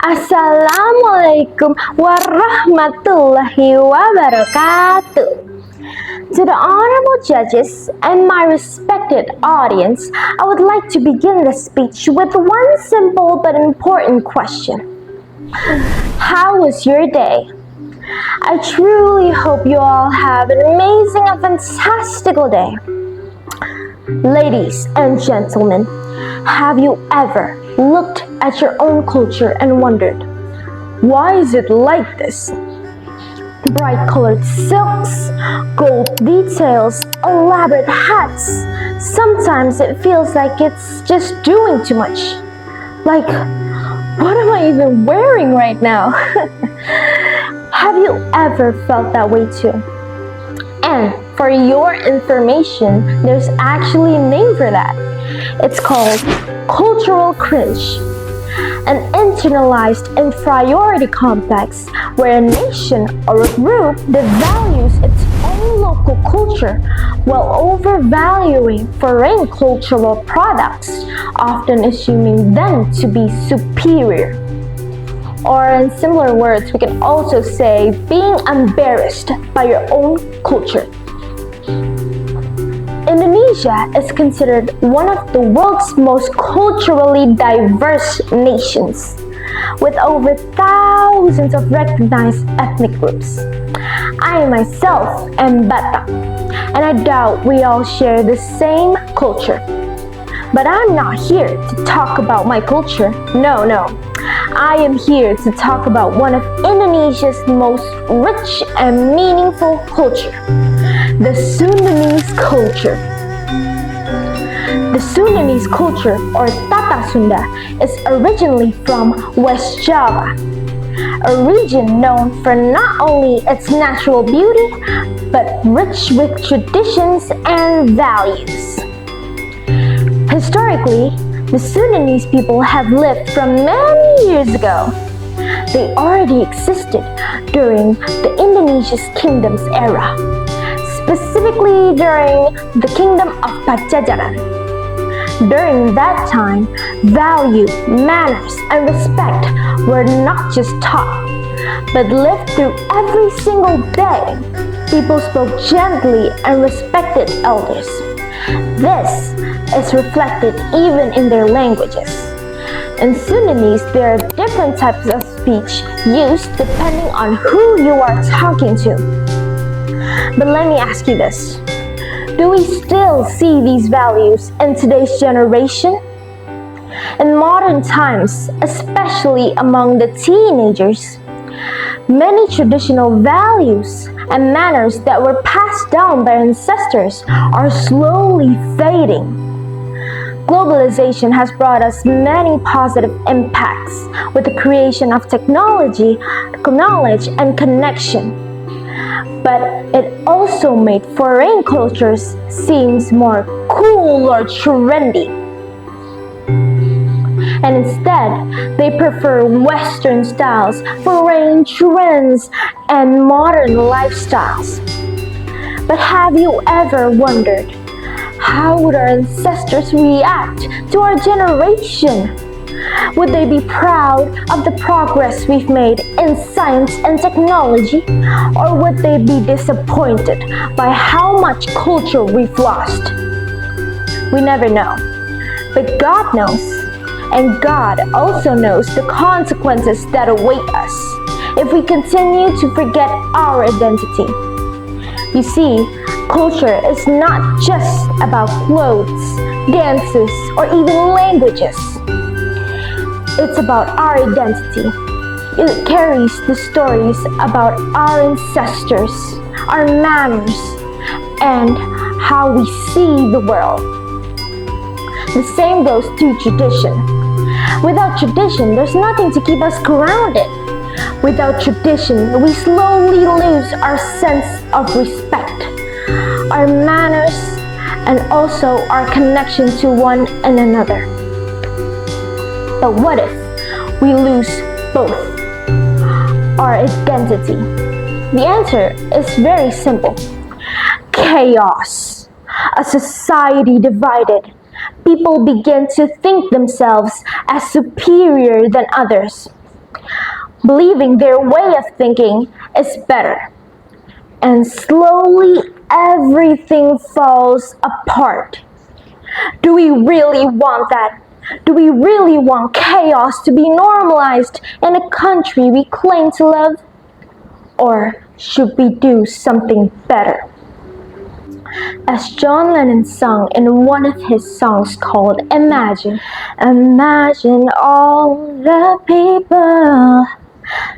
Assalamualaikum warahmatullahi wabarakatuh. To the honorable judges and my respected audience, I would like to begin the speech with one simple but important question. How was your day? I truly hope you all have an amazing and fantastical day. Ladies and gentlemen, have you ever looked at your own culture and wondered, why is it like this? Bright colored silks, gold details, elaborate hats. Sometimes it feels like it's just doing too much. Like, what am I even wearing right now? Have you ever felt that way too? And for your information, there's actually a name for that. It's called cultural cringe, an internalized inferiority complex where a nation or a group devalues its own local culture while overvaluing foreign cultural products, often assuming them to be superior. Or in similar words, we can also say being embarrassed by your own culture. Indonesia is considered one of the world's most culturally diverse nations, with over thousands of recognized ethnic groups. I myself am Batak, and I doubt we all share the same culture. But I'm not here to talk about my culture. No. I am here to talk about one of Indonesia's most rich and meaningful culture, the Sundanese culture. The Sundanese culture, or Tata Sunda, is originally from West Java, a region known for not only its natural beauty, but rich with traditions and values. Historically, the Sundanese people have lived from many years ago. They already existed during the Indonesia's kingdom's era, specifically during the kingdom of Pajajaran. During that time, value, manners, and respect were not just taught, but lived through every single day. People spoke gently and respected elders. This is reflected even in their languages. In Sundanese, there are different types of speech used depending on who you are talking to. But let me ask you this. Do we still see these values in today's generation? In modern times, especially among the teenagers, many traditional values and manners that were passed down by ancestors are slowly fading. Globalization has brought us many positive impacts with the creation of technology, knowledge, and connection. But it also made foreign cultures seem more cool or trendy. And instead, they prefer Western styles, foreign trends, and modern lifestyles. But have you ever wondered, how would our ancestors react to our generation? Would they be proud of the progress we've made in science and technology? Or would they be disappointed by how much culture we've lost? We never know. But God knows. And God also knows the consequences that await us if we continue to forget our identity. You see, culture is not just about clothes, dances, or even languages. It's about our identity. It carries the stories about our ancestors, our manners, and how we see the world. The same goes to tradition. Without tradition, there's nothing to keep us grounded. Without tradition, we slowly lose our sense of respect, our manners, and also our connection to one and another. But what if we lose both? Our identity. The answer is very simple. Chaos. A society divided. People begin to think themselves as superior than others. believing their way of thinking is better. And slowly everything falls apart. Do we really want that? Do we really want chaos to be normalized in a country we claim to love? Or should we do something better? As John Lennon sung in one of his songs called Imagine, imagine all the people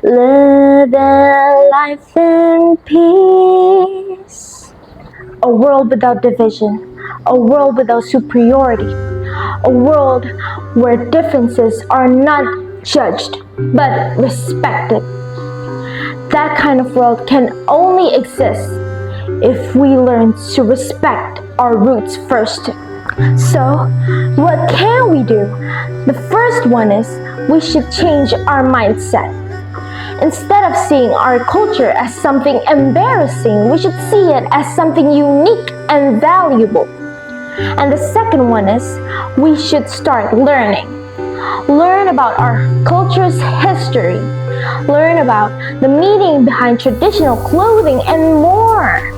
live their life in peace. A world without division, a world without superiority, a world where differences are not judged but respected. That kind of world can only exist if we learn to respect our roots first. So, what can we do? The first one is we should change our mindset. Instead of seeing our culture as something embarrassing, we should see it as something unique and valuable. And the second one is we should start learning. Learn about our culture's history. Learn about the meaning behind traditional clothing and more.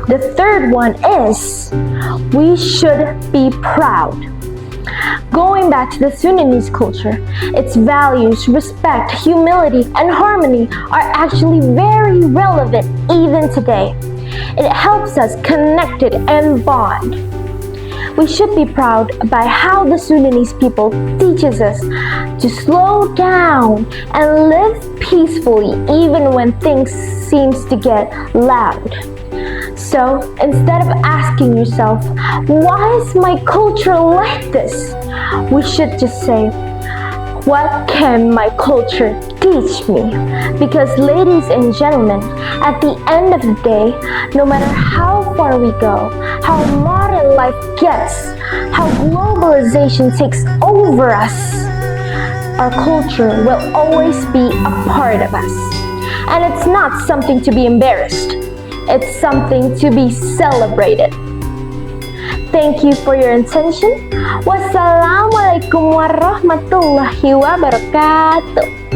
The third one is we should be proud. Going back to the Sundanese culture, its values, respect, humility, and harmony are actually very relevant even today. It helps us connect and bond. We should be proud by how the Sundanese people teaches us to slow down and live peacefully even when things seems to get loud. So instead of asking yourself, why is my culture like this? We should just say, what can my culture teach me? Because ladies and gentlemen, at the end of the day, no matter how far we go, how modern life gets, how globalization takes over us, our culture will always be a part of us. And it's not something to be embarrassed. It's something to be celebrated. Thank you for your attention. Wassalamualaikum warahmatullahi wabarakatuh.